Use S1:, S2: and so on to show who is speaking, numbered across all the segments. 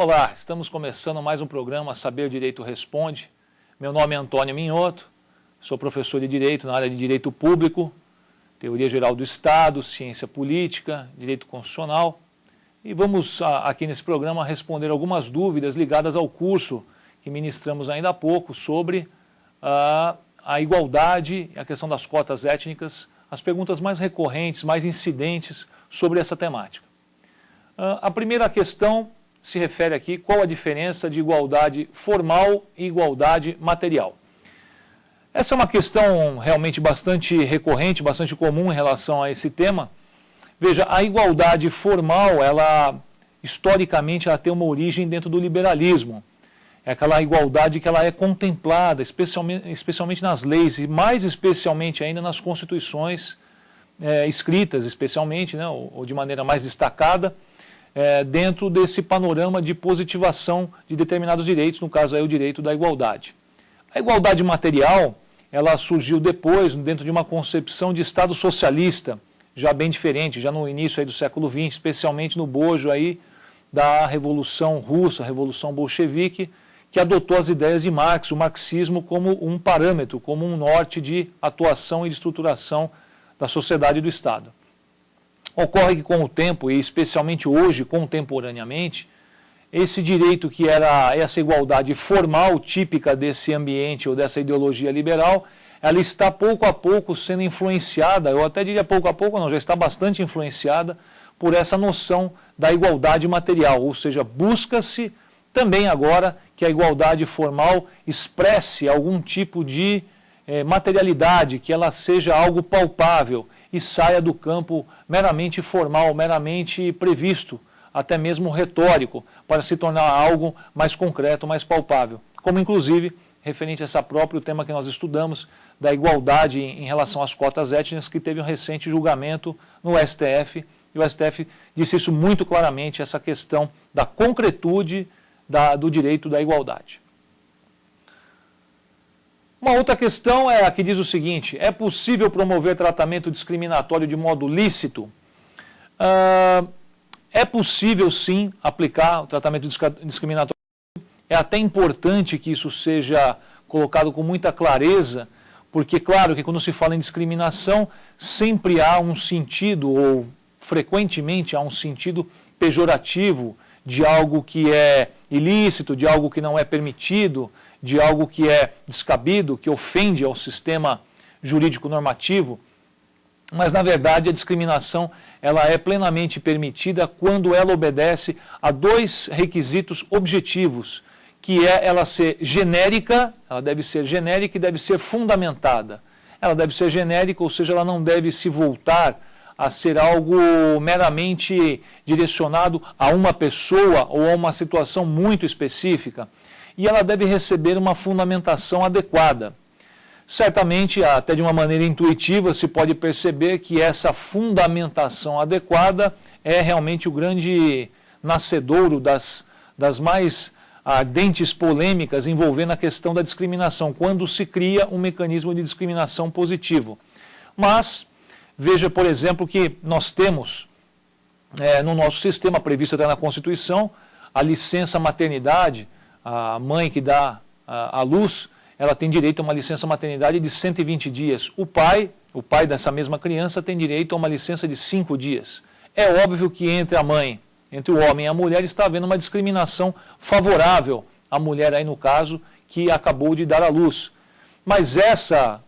S1: Olá, estamos começando mais um programa Saber Direito Responde. Meu nome é Antônio Minhoto, sou professor de Direito na área de Direito Público, Teoria Geral do Estado, Ciência Política, Direito Constitucional. E vamos aqui nesse programa responder algumas dúvidas ligadas ao curso que ministramos ainda há pouco sobre a igualdade e a questão das cotas étnicas, as perguntas mais recorrentes, mais incidentes sobre essa temática. A primeira questão se refere aqui qual a diferença de igualdade formal e igualdade material. Essa é uma questão realmente bastante recorrente, bastante comum em relação a esse tema. Veja, a igualdade formal, historicamente, ela tem uma origem dentro do liberalismo. É aquela igualdade que ela é contemplada, especialmente nas leis, e mais especialmente ainda nas constituições escritas, especialmente, né, ou de maneira mais destacada, dentro desse panorama de positivação de determinados direitos, no caso aí o direito da igualdade. A igualdade material, ela surgiu depois, dentro de uma concepção de Estado socialista, já bem diferente, já no início aí do século XX, especialmente no bojo aí da Revolução Russa, Revolução Bolchevique, que adotou as ideias de Marx, o marxismo como um parâmetro, como um norte de atuação e de estruturação da sociedade e do Estado. Ocorre que com o tempo, e especialmente hoje, contemporaneamente, esse direito que era essa igualdade formal, típica desse ambiente ou dessa ideologia liberal, ela está pouco a pouco sendo influenciada, eu até diria pouco a pouco não, já está bastante influenciada por essa noção da igualdade material, ou seja, busca-se também agora que a igualdade formal expresse algum tipo de materialidade, que ela seja algo palpável e saia do campo meramente formal, meramente previsto, até mesmo retórico, para se tornar algo mais concreto, mais palpável. Como inclusive, referente a esse próprio tema que nós estudamos, da igualdade em relação às cotas étnicas, que teve um recente julgamento no STF, e o STF disse isso muito claramente, essa questão da concretude do direito da igualdade. Uma outra questão é a que diz o seguinte: é possível promover tratamento discriminatório de modo lícito? É possível sim aplicar o tratamento discriminatório. É até importante que isso seja colocado com muita clareza, porque claro que quando se fala em discriminação, sempre há um sentido, ou frequentemente há um sentido pejorativo de algo que é ilícito, de algo que não é permitido, de algo que é descabido, que ofende ao sistema jurídico normativo, mas na verdade a discriminação ela é plenamente permitida quando ela obedece a dois requisitos objetivos, que é ela ser genérica, ela deve ser genérica e deve ser fundamentada. Ela deve ser genérica, ou seja, ela não deve se voltar a ser algo meramente direcionado a uma pessoa ou a uma situação muito específica. E ela deve receber uma fundamentação adequada. Certamente, até de uma maneira intuitiva, se pode perceber que essa fundamentação adequada é realmente o grande nascedouro das mais ardentes polêmicas envolvendo a questão da discriminação, quando se cria um mecanismo de discriminação positivo. Mas, veja, por exemplo, que nós temos no nosso sistema, previsto até na Constituição, a licença maternidade. A mãe que dá à luz, ela tem direito a uma licença maternidade de 120 dias. O pai dessa mesma criança tem direito a uma licença de 5 dias. É óbvio que entre a mãe, entre o homem e a mulher, está havendo uma discriminação favorável à mulher aí no caso, que acabou de dar à luz. Mas essa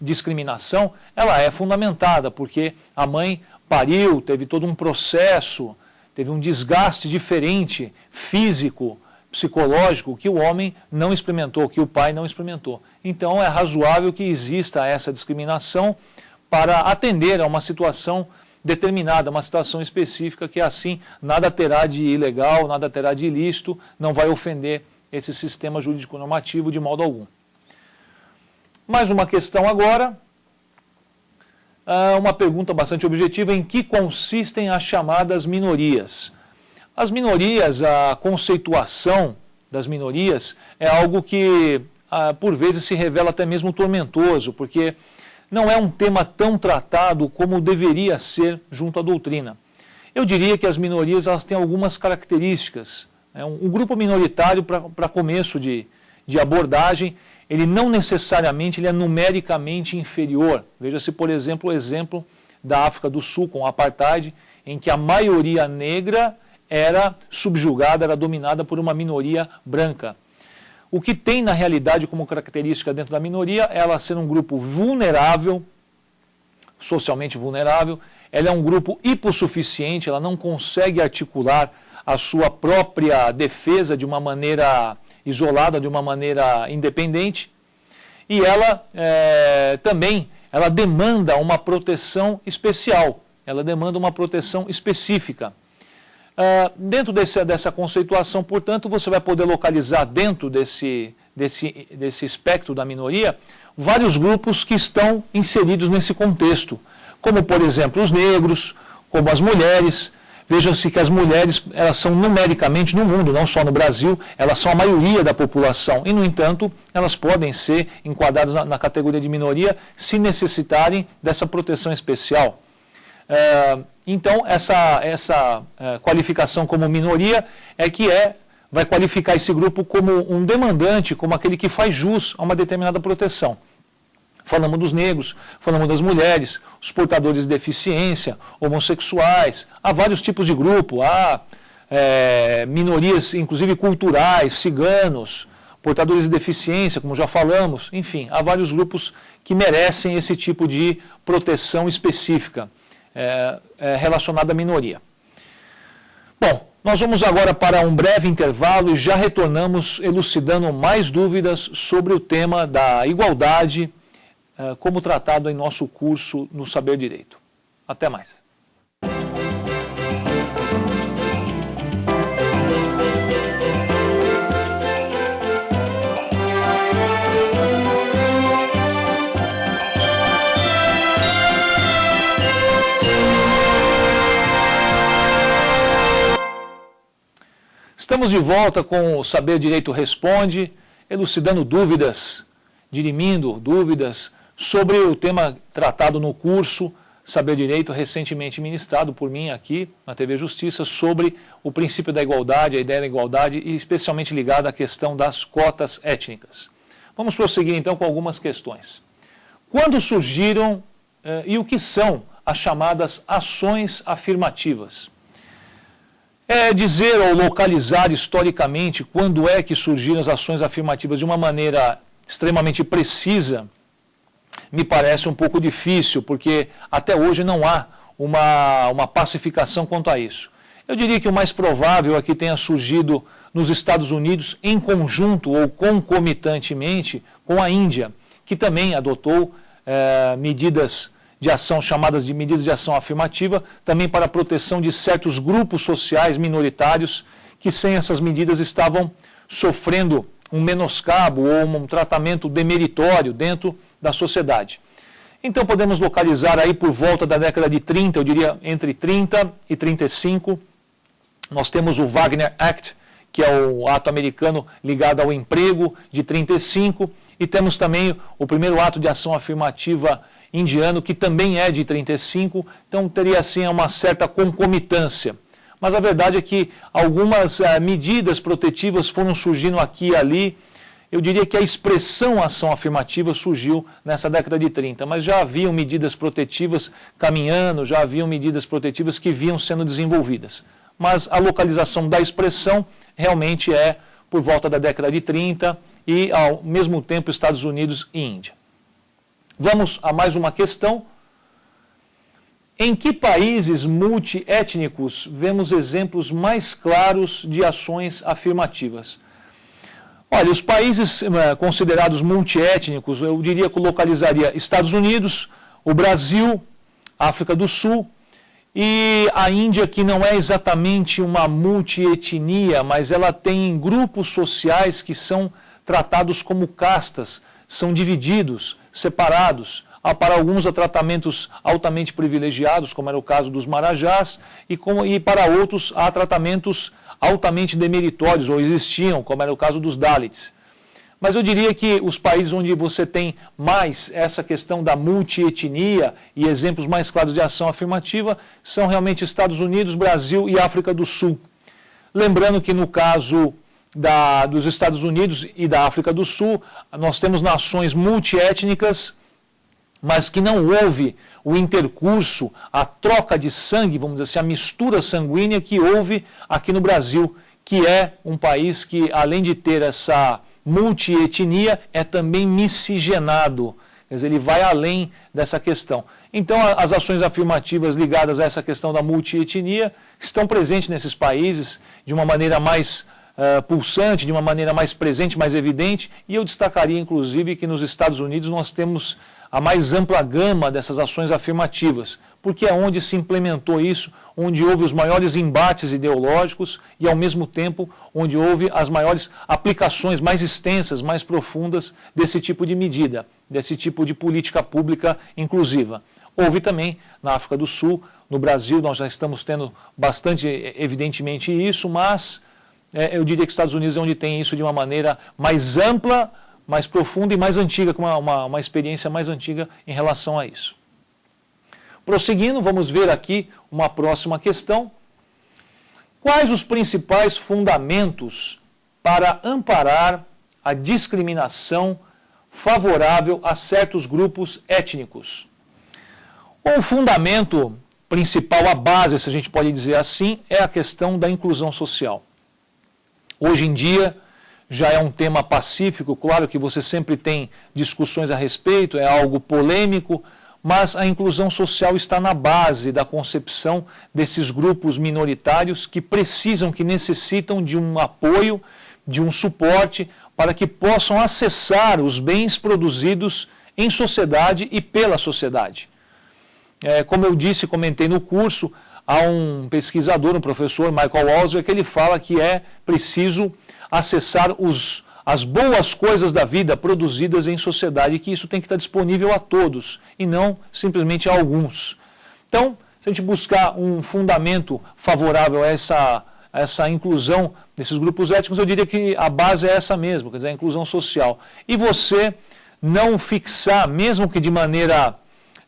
S1: discriminação, ela é fundamentada, porque a mãe pariu, teve todo um processo, teve um desgaste diferente, físico, psicológico, que o homem não experimentou, que o pai não experimentou. Então é razoável que exista essa discriminação para atender a uma situação determinada, uma situação específica, que assim nada terá de ilegal, nada terá de ilícito, não vai ofender esse sistema jurídico normativo de modo algum. Mais uma questão agora, uma pergunta bastante objetiva: em que consistem as chamadas minorias? As minorias, a conceituação das minorias é algo que, por vezes, se revela até mesmo tormentoso, porque não é um tema tão tratado como deveria ser junto à doutrina. Eu diria que as minorias elas têm algumas características Um grupo minoritário para começo de abordagem, ele não necessariamente ele é numericamente inferior. Veja-se, por exemplo, o exemplo da África do Sul com o apartheid, em que a maioria negra era subjugada, era dominada por uma minoria branca. O que tem na realidade como característica dentro da minoria é ela ser um grupo vulnerável, socialmente vulnerável, ela é um grupo hipossuficiente, ela não consegue articular a sua própria defesa de uma maneira isolada, de uma maneira independente, e ela também ela demanda uma proteção especial, ela demanda uma proteção específica. Dentro dessa conceituação, portanto, você vai poder localizar dentro desse espectro da minoria vários grupos que estão inseridos nesse contexto, como, por exemplo, os negros, como as mulheres. Vejam-se que as mulheres, elas são numericamente no mundo, não só no Brasil, elas são a maioria da população e, no entanto, elas podem ser enquadradas na categoria de minoria se necessitarem dessa proteção especial. Então, essa qualificação como minoria é que vai qualificar esse grupo como um demandante, como aquele que faz jus a uma determinada proteção. Falamos dos negros, falamos das mulheres, os portadores de deficiência, homossexuais, há vários tipos de grupo, há minorias, inclusive culturais, ciganos, portadores de deficiência, como já falamos, enfim, há vários grupos que merecem esse tipo de proteção específica relacionada à minoria. Bom, nós vamos agora para um breve intervalo e já retornamos elucidando mais dúvidas sobre o tema da igualdade, como tratado em nosso curso no Saber Direito. Até mais. Estamos de volta com o Saber Direito Responde, elucidando dúvidas, dirimindo dúvidas sobre o tema tratado no curso Saber Direito, recentemente ministrado por mim aqui na TV Justiça, sobre o princípio da igualdade, a ideia da igualdade, e especialmente ligada à questão das cotas étnicas. Vamos prosseguir então com algumas questões. Quando surgiram e o que são as chamadas ações afirmativas? Dizer ou localizar historicamente quando é que surgiram as ações afirmativas de uma maneira extremamente precisa, me parece um pouco difícil, porque até hoje não há uma pacificação quanto a isso. Eu diria que o mais provável é que tenha surgido nos Estados Unidos em conjunto ou concomitantemente com a Índia, que também adotou medidas de ação chamadas de medidas de ação afirmativa, também para a proteção de certos grupos sociais minoritários que sem essas medidas estavam sofrendo um menoscabo ou um tratamento demeritório dentro da sociedade. Então podemos localizar aí por volta da década de 30, eu diria entre 30 e 35, nós temos o Wagner Act, que é o ato americano ligado ao emprego, de 35, e temos também o primeiro ato de ação afirmativa indiano, que também é de 35, então teria assim uma certa concomitância. Mas a verdade é que algumas medidas protetivas foram surgindo aqui e ali. Eu diria que a expressão ação afirmativa surgiu nessa década de 30, mas já haviam medidas protetivas caminhando, já haviam medidas protetivas que vinham sendo desenvolvidas. Mas a localização da expressão realmente é por volta da década de 30 e, ao mesmo tempo, Estados Unidos e Índia. Vamos a mais uma questão. Em que países multiétnicos vemos exemplos mais claros de ações afirmativas? Olha, os países considerados multiétnicos, eu diria que localizaria Estados Unidos, o Brasil, África do Sul e a Índia, que não é exatamente uma multietnia, mas ela tem grupos sociais que são tratados como castas, são divididos, separados. Para alguns há tratamentos altamente privilegiados, como era o caso dos Marajás, e para outros há tratamentos altamente demeritórios, ou existiam, como era o caso dos Dalits. Mas eu diria que os países onde você tem mais essa questão da multietnia e exemplos mais claros de ação afirmativa são realmente Estados Unidos, Brasil e África do Sul. Lembrando que no caso dos Estados Unidos e da África do Sul, nós temos nações multiétnicas, mas que não houve o intercurso, a troca de sangue, vamos dizer assim, a mistura sanguínea que houve aqui no Brasil, que é um país que, além de ter essa multietnia, é também miscigenado. Quer dizer, ele vai além dessa questão. Então, as ações afirmativas ligadas a essa questão da multietnia estão presentes nesses países de uma maneira mais pulsante, de uma maneira mais presente, mais evidente, e eu destacaria, inclusive, que nos Estados Unidos nós temos a mais ampla gama dessas ações afirmativas, porque é onde se implementou isso, onde houve os maiores embates ideológicos e, ao mesmo tempo, onde houve as maiores aplicações mais extensas, mais profundas desse tipo de medida, desse tipo de política pública inclusiva. Houve também na África do Sul, no Brasil nós já estamos tendo bastante, evidentemente, isso, mas eu diria que os Estados Unidos é onde tem isso de uma maneira mais ampla, mais profunda e mais antiga, com uma experiência mais antiga em relação a isso. Prosseguindo, vamos ver aqui uma próxima questão. Quais os principais fundamentos para amparar a discriminação favorável a certos grupos étnicos? O fundamento principal, a base, se a gente pode dizer assim, é a questão da inclusão social. Hoje em dia, já é um tema pacífico, claro que você sempre tem discussões a respeito, é algo polêmico, mas a inclusão social está na base da concepção desses grupos minoritários que precisam, que necessitam de um apoio, de um suporte, para que possam acessar os bens produzidos em sociedade e pela sociedade. Como eu disse, comentei no curso, há um pesquisador, um professor, Michael Walzer, que ele fala que é preciso acessar as boas coisas da vida produzidas em sociedade, e que isso tem que estar disponível a todos, e não simplesmente a alguns. Então, se a gente buscar um fundamento favorável a essa inclusão desses grupos étnicos, eu diria que a base é essa mesmo, quer dizer, a inclusão social. E você não fixar, mesmo que de maneira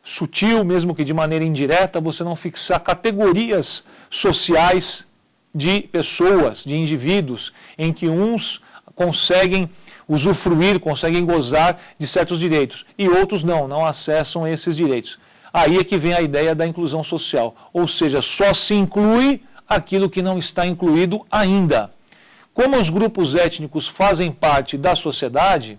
S1: sutil, mesmo que de maneira indireta, você não fixar categorias sociais de pessoas, de indivíduos, em que uns conseguem usufruir, conseguem gozar de certos direitos, e outros não acessam esses direitos. Aí é que vem a ideia da inclusão social, ou seja, só se inclui aquilo que não está incluído ainda. Como os grupos étnicos fazem parte da sociedade,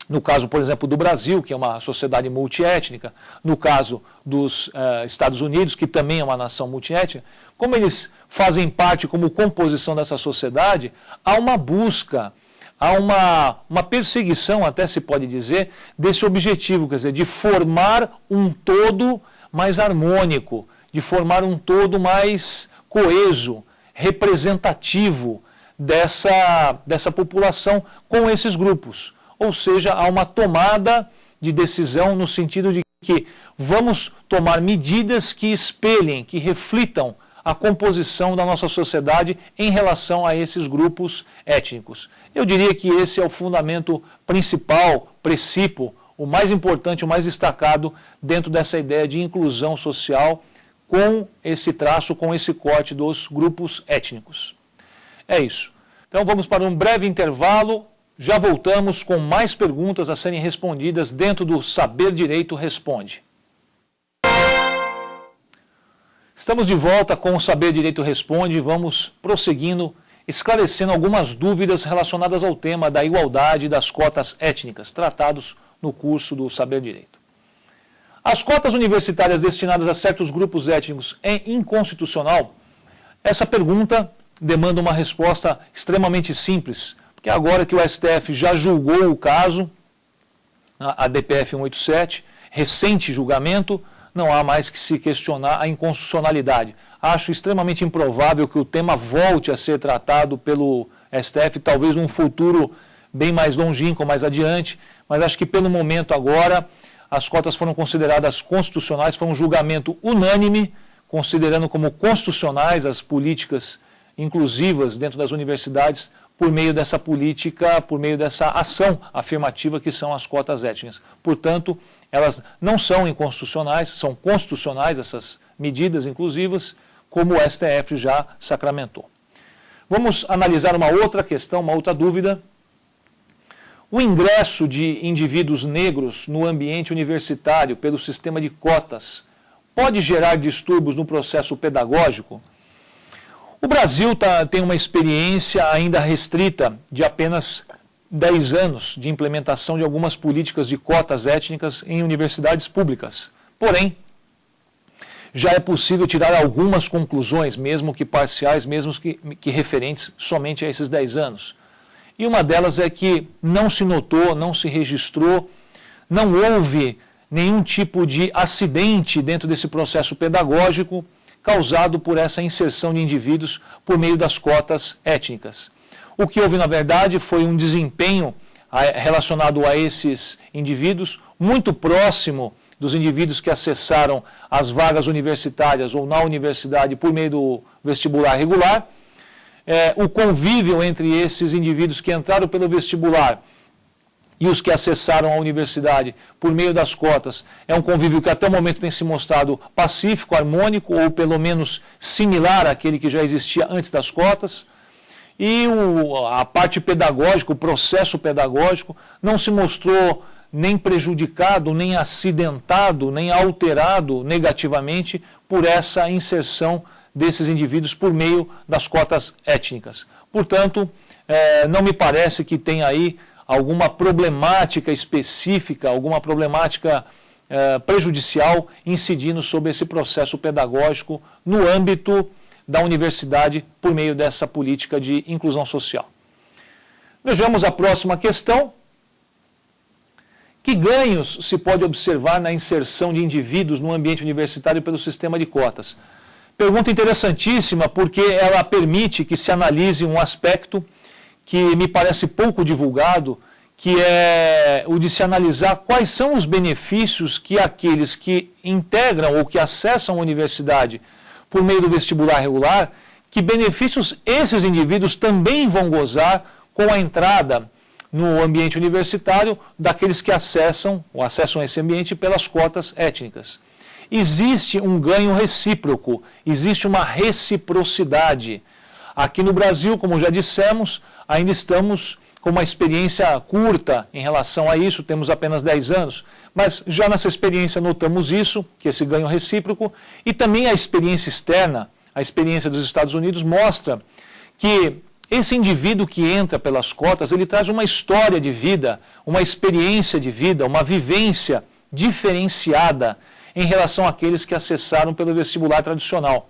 S1: no caso, por exemplo, do Brasil, que é uma sociedade multiétnica, no caso dos Estados Unidos, que também é uma nação multiétnica, como eles fazem parte como composição dessa sociedade, há uma busca, há uma perseguição, até se pode dizer, desse objetivo, quer dizer, de formar um todo mais harmônico, de formar um todo mais coeso, representativo dessa população com esses grupos. Ou seja, há uma tomada de decisão no sentido de que vamos tomar medidas que espelhem, que reflitam a composição da nossa sociedade em relação a esses grupos étnicos. Eu diria que esse é o fundamento principal, princípio, o mais importante, o mais destacado dentro dessa ideia de inclusão social com esse traço, com esse corte dos grupos étnicos. É isso. Então vamos para um breve intervalo. Já voltamos com mais perguntas a serem respondidas dentro do Saber Direito Responde. Estamos de volta com o Saber Direito Responde e vamos prosseguindo, esclarecendo algumas dúvidas relacionadas ao tema da igualdade das cotas étnicas, tratados no curso do Saber Direito. As cotas universitárias destinadas a certos grupos étnicos é inconstitucional? Essa pergunta demanda uma resposta extremamente simples, porque agora que o STF já julgou o caso, a DPF 187, recente julgamento, não há mais que se questionar a inconstitucionalidade. Acho extremamente improvável que o tema volte a ser tratado pelo STF, talvez num futuro bem mais longínquo, mais adiante, mas acho que pelo momento agora as cotas foram consideradas constitucionais, foi um julgamento unânime, considerando como constitucionais as políticas inclusivas dentro das universidades, por meio dessa política, por meio dessa ação afirmativa que são as cotas étnicas. Portanto, elas não são inconstitucionais, são constitucionais essas medidas inclusivas, como o STF já sacramentou. Vamos analisar uma outra questão, uma outra dúvida. O ingresso de indivíduos negros no ambiente universitário pelo sistema de cotas pode gerar distúrbios no processo pedagógico? O Brasil tem uma experiência ainda restrita de apenas 10 anos de implementação de algumas políticas de cotas étnicas em universidades públicas. Porém, já é possível tirar algumas conclusões, mesmo que parciais, mesmo que referentes somente a esses 10 anos. E uma delas é que não se notou, não se registrou, não houve nenhum tipo de acidente dentro desse processo pedagógico causado por essa inserção de indivíduos por meio das cotas étnicas. O que houve, na verdade, foi um desempenho relacionado a esses indivíduos muito próximo dos indivíduos que acessaram as vagas universitárias ou na universidade por meio do vestibular regular. O convívio entre esses indivíduos que entraram pelo vestibular e os que acessaram a universidade por meio das cotas é um convívio que até o momento tem se mostrado pacífico, harmônico ou pelo menos similar àquele que já existia antes das cotas. E a parte pedagógica, o processo pedagógico não se mostrou nem prejudicado, nem acidentado, nem alterado negativamente por essa inserção desses indivíduos por meio das cotas étnicas. Portanto, não me parece que tenha aí alguma problemática específica, alguma problemática prejudicial incidindo sobre esse processo pedagógico no âmbito da universidade por meio dessa política de inclusão social. Vejamos a próxima questão. Que ganhos se pode observar na inserção de indivíduos no ambiente universitário pelo sistema de cotas? Pergunta interessantíssima, porque ela permite que se analise um aspecto que me parece pouco divulgado, que é o de se analisar quais são os benefícios que aqueles que integram ou que acessam a universidade por meio do vestibular regular, que benefícios esses indivíduos também vão gozar com a entrada no ambiente universitário daqueles que acessam esse ambiente pelas cotas étnicas. Existe um ganho recíproco, existe uma reciprocidade. Aqui no Brasil, como já dissemos, ainda estamos com uma experiência curta em relação a isso, temos apenas 10 anos, mas já nessa experiência notamos isso, que esse ganho recíproco, e também a experiência externa, a experiência dos Estados Unidos mostra que esse indivíduo que entra pelas cotas, ele traz uma história de vida, uma experiência de vida, uma vivência diferenciada em relação àqueles que acessaram pelo vestibular tradicional.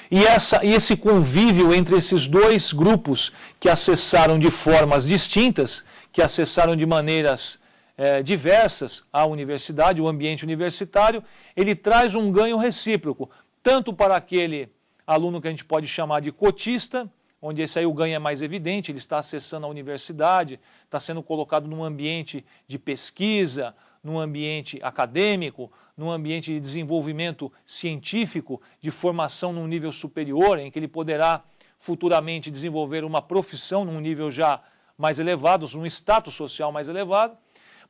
S1: E esse convívio entre esses dois grupos que acessaram de formas distintas, que acessaram de maneiras diversas a universidade, o ambiente universitário, ele traz um ganho recíproco, tanto para aquele aluno que a gente pode chamar de cotista, onde esse aí o ganho é mais evidente, ele está acessando a universidade, está sendo colocado num ambiente de pesquisa, num ambiente acadêmico, num ambiente de desenvolvimento científico, de formação num nível superior, em que ele poderá futuramente desenvolver uma profissão num nível já mais elevado, num status social mais elevado,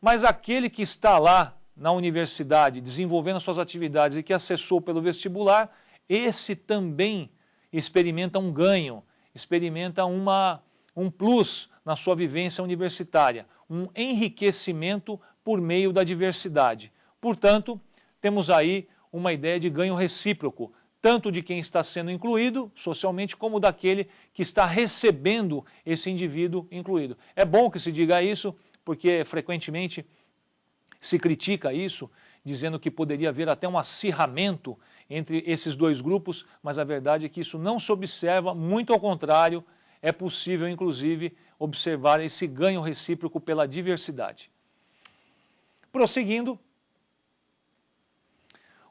S1: mas aquele que está lá na universidade desenvolvendo as suas atividades e que acessou pelo vestibular, esse também experimenta um ganho, experimenta um plus na sua vivência universitária, um enriquecimento por meio da diversidade. Portanto, temos aí uma ideia de ganho recíproco, tanto de quem está sendo incluído socialmente, como daquele que está recebendo esse indivíduo incluído. É bom que se diga isso, porque frequentemente se critica isso, dizendo que poderia haver até um acirramento entre esses dois grupos, mas a verdade é que isso não se observa, muito ao contrário, é possível, inclusive, observar esse ganho recíproco pela diversidade. Prosseguindo,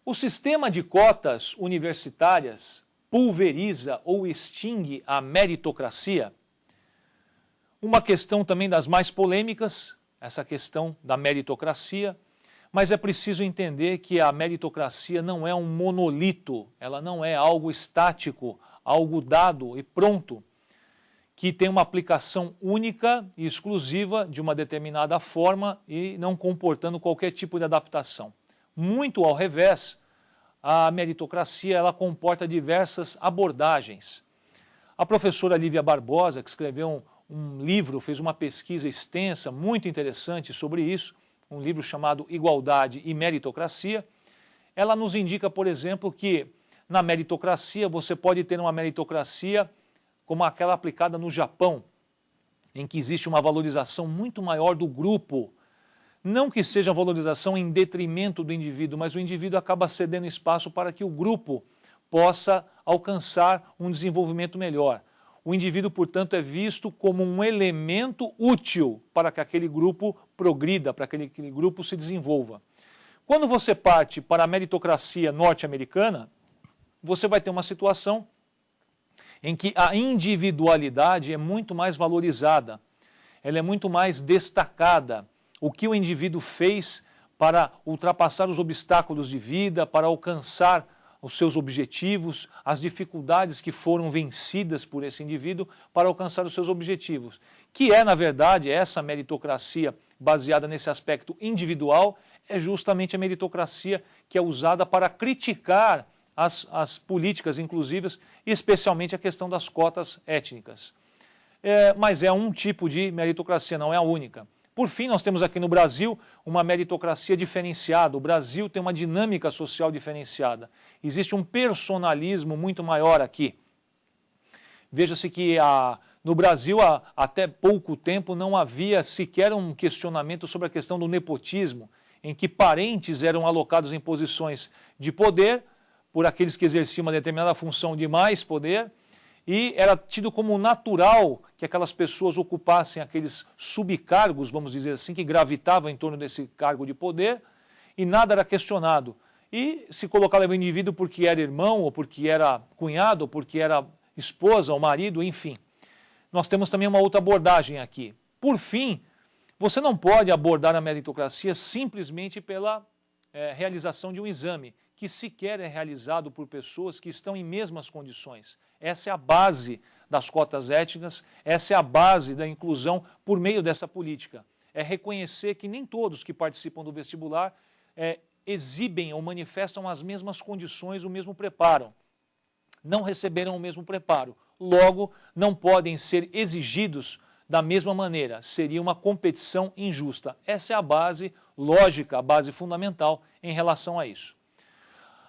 S1: o sistema de cotas universitárias pulveriza ou extingue a meritocracia? Uma questão também das mais polêmicas, essa questão da meritocracia, mas é preciso entender que a meritocracia não é um monolito, ela não é algo estático, algo dado e pronto, que tem uma aplicação única e exclusiva de uma determinada forma e não comportando qualquer tipo de adaptação. Muito ao revés, a meritocracia ela comporta diversas abordagens. A professora Lívia Barbosa, que escreveu um livro, fez uma pesquisa extensa, muito interessante sobre isso, um livro chamado Igualdade e Meritocracia. Ela nos indica, por exemplo, que na meritocracia você pode ter uma meritocracia como aquela aplicada no Japão, em que existe uma valorização muito maior do grupo. Não que seja valorização em detrimento do indivíduo, mas o indivíduo acaba cedendo espaço para que o grupo possa alcançar um desenvolvimento melhor. O indivíduo, portanto, é visto como um elemento útil para que aquele grupo progrida, para que aquele grupo se desenvolva. Quando você parte para a meritocracia norte-americana, você vai ter uma situação em que a individualidade é muito mais valorizada, ela é muito mais destacada. O que o indivíduo fez para ultrapassar os obstáculos de vida, para alcançar os seus objetivos, as dificuldades que foram vencidas por esse indivíduo para alcançar os seus objetivos. Que é, na verdade, essa meritocracia baseada nesse aspecto individual, é justamente a meritocracia que é usada para criticar as políticas inclusivas, especialmente a questão das cotas étnicas. Mas é um tipo de meritocracia, não é a única. Por fim, nós temos aqui no Brasil uma meritocracia diferenciada. O Brasil tem uma dinâmica social diferenciada. Existe um personalismo muito maior aqui. Veja-se que no Brasil, até pouco tempo, não havia sequer um questionamento sobre a questão do nepotismo, em que parentes eram alocados em posições de poder por aqueles que exerciam uma determinada função de mais poder, e era tido como natural que aquelas pessoas ocupassem aqueles subcargos, vamos dizer assim, que gravitavam em torno desse cargo de poder, e nada era questionado. E se colocava o indivíduo porque era irmão, ou porque era cunhado, ou porque era esposa, ou marido, enfim. Nós temos também uma outra abordagem aqui. Por fim, você não pode abordar a meritocracia simplesmente pela realização de um exame, que sequer é realizado por pessoas que estão em mesmas condições. Essa é a base das cotas étnicas, essa é a base da inclusão por meio dessa política. É reconhecer que nem todos que participam do vestibular exibem ou manifestam as mesmas condições, o mesmo preparo. Não receberam o mesmo preparo, logo não podem ser exigidos da mesma maneira. Seria uma competição injusta. Essa é a base lógica, a base fundamental em relação a isso.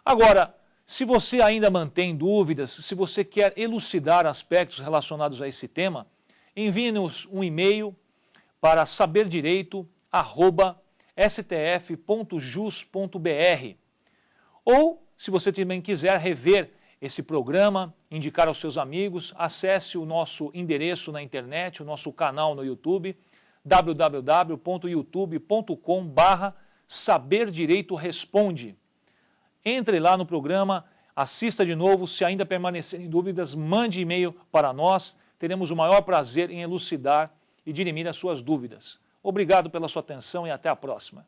S1: Agora, se você ainda mantém dúvidas, se você quer elucidar aspectos relacionados a esse tema, envie-nos um e-mail para saberdireito@stf.jus.br. Ou, se você também quiser rever esse programa, indicar aos seus amigos, acesse o nosso endereço na internet, o nosso canal no YouTube, www.youtube.com/saberdireitoresponde. Entre lá no programa, assista de novo, se ainda permanecerem dúvidas, mande e-mail para nós, teremos o maior prazer em elucidar e dirimir as suas dúvidas. Obrigado pela sua atenção e até a próxima.